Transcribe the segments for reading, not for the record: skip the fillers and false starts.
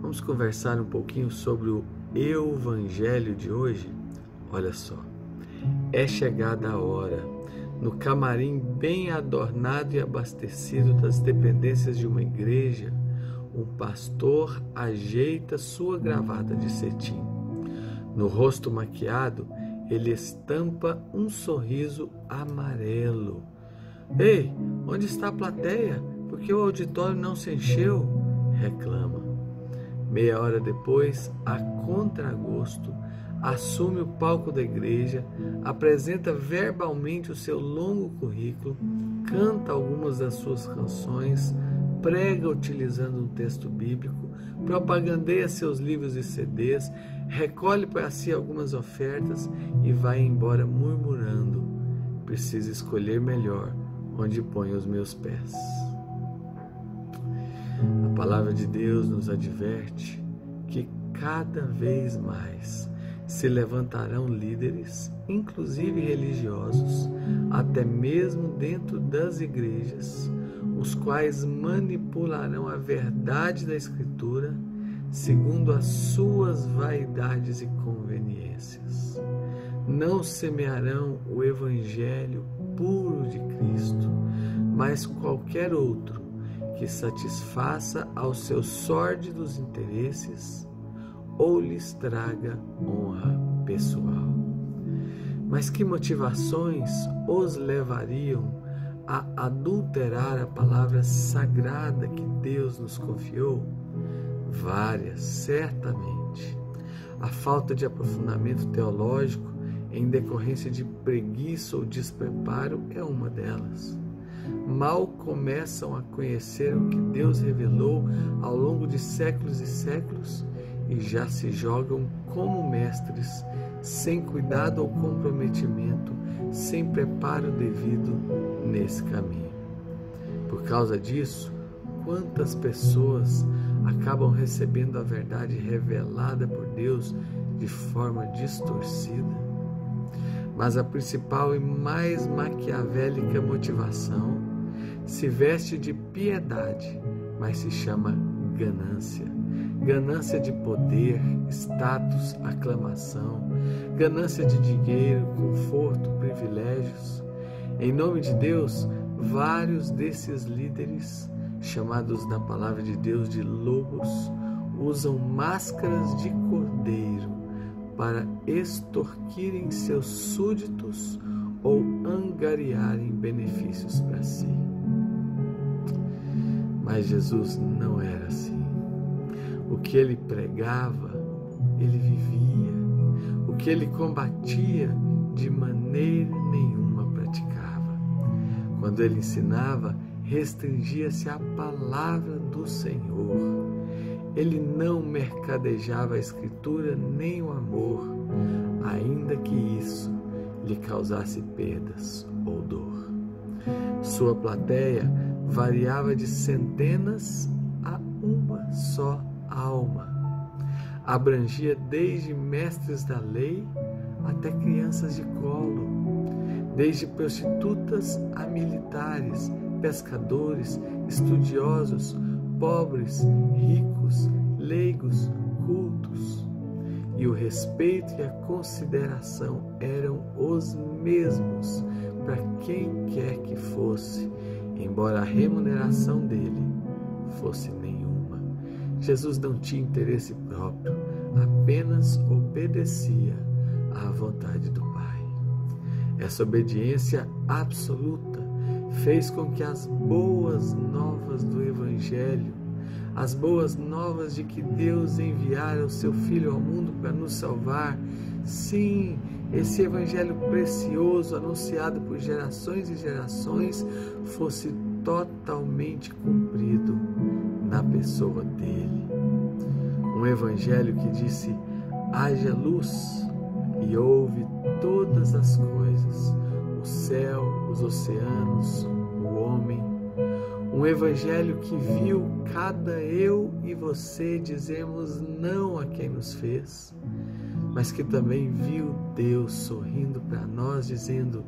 Vamos conversar um pouquinho sobre o Evangelho de hoje? Olha só, é chegada a hora, no camarim bem adornado e abastecido das dependências de uma igreja, um pastor ajeita sua gravata de cetim. No rosto maquiado, ele estampa um sorriso amarelo. Ei, onde está a plateia? Por que o auditório não se encheu? Reclama. Meia hora depois, a contragosto, assume o palco da igreja, apresenta verbalmente o seu longo currículo, canta algumas das suas canções, prega utilizando um texto bíblico, propagandeia seus livros e CDs, recolhe para si algumas ofertas e vai embora murmurando: preciso escolher melhor onde ponho os meus pés. A palavra de Deus nos adverte que cada vez mais se levantarão líderes, inclusive religiosos, até mesmo dentro das igrejas, os quais manipularão a verdade da Escritura segundo as suas vaidades e conveniências. Não semearão o Evangelho puro de Cristo, mas qualquer outro que satisfaça aos seus sórdidos interesses ou lhes traga honra pessoal. Mas que motivações os levariam a adulterar a palavra sagrada que Deus nos confiou? Várias, certamente. A falta de aprofundamento teológico em decorrência de preguiça ou despreparo é uma delas. Mal começam a conhecer o que Deus revelou ao longo de séculos e séculos e já se jogam como mestres, sem cuidado ou comprometimento, sem preparo devido nesse caminho. Por causa disso, quantas pessoas acabam recebendo a verdade revelada por Deus de forma distorcida? Mas a principal e mais maquiavélica motivação se veste de piedade, mas se chama ganância. Ganância de poder, status, aclamação, ganância de dinheiro, conforto, privilégios. Em nome de Deus, vários desses líderes, chamados na palavra de Deus de lobos, usam máscaras de cordeiro para extorquirem seus súditos ou angariarem benefícios para si. Mas Jesus não era assim. O que ele pregava, ele vivia. O que ele combatia, de maneira nenhuma praticava. Quando ele ensinava, restringia-se à palavra do Senhor. Ele não mercadejava a Escritura nem o amor, ainda que isso lhe causasse perdas ou dor. Sua plateia variava de centenas a uma só alma. Abrangia desde mestres da lei até crianças de colo, desde prostitutas a militares, pescadores, estudiosos, pobres, ricos, leigos, cultos. E o respeito e a consideração eram os mesmos para quem quer que fosse, embora a remuneração dele fosse nenhuma. Jesus não tinha interesse próprio, apenas obedecia à vontade do Pai. Essa obediência absoluta fez com que as boas novas do Evangelho, as boas novas de que Deus enviara o seu Filho ao mundo para nos salvar, sim, esse Evangelho precioso, anunciado por gerações e gerações, fosse totalmente cumprido na pessoa dele. Um Evangelho que disse: haja luz, e houve todas as coisas, o céu, os oceanos, o homem. Um Evangelho que viu cada eu e você dizermos não a quem nos fez, mas que também viu Deus sorrindo para nós, dizendo: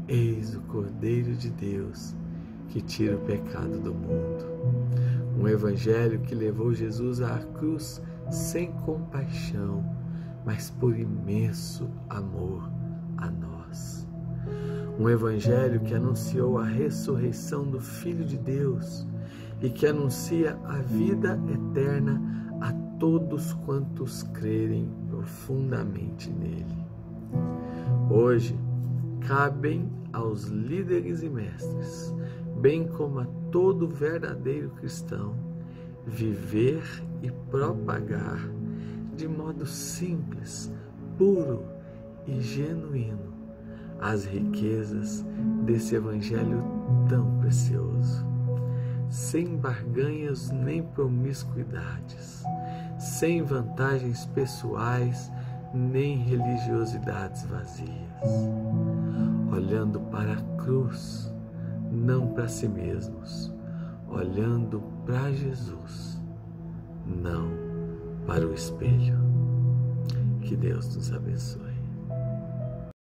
eis o Cordeiro de Deus que tira o pecado do mundo. Um evangelho que levou Jesus à cruz sem compaixão, mas por imenso amor a nós. Um evangelho que anunciou a ressurreição do Filho de Deus e que anuncia a vida eterna a todos quantos crerem profundamente nele. Hoje, cabem aos líderes e mestres, bem como a todo verdadeiro cristão, viver e propagar de modo simples, puro e genuíno as riquezas desse evangelho tão precioso, sem barganhas nem promiscuidades, sem vantagens pessoais nem religiosidades vazias, olhando para a cruz, não para si mesmos, olhando para Jesus, não para o espelho. Que Deus nos abençoe.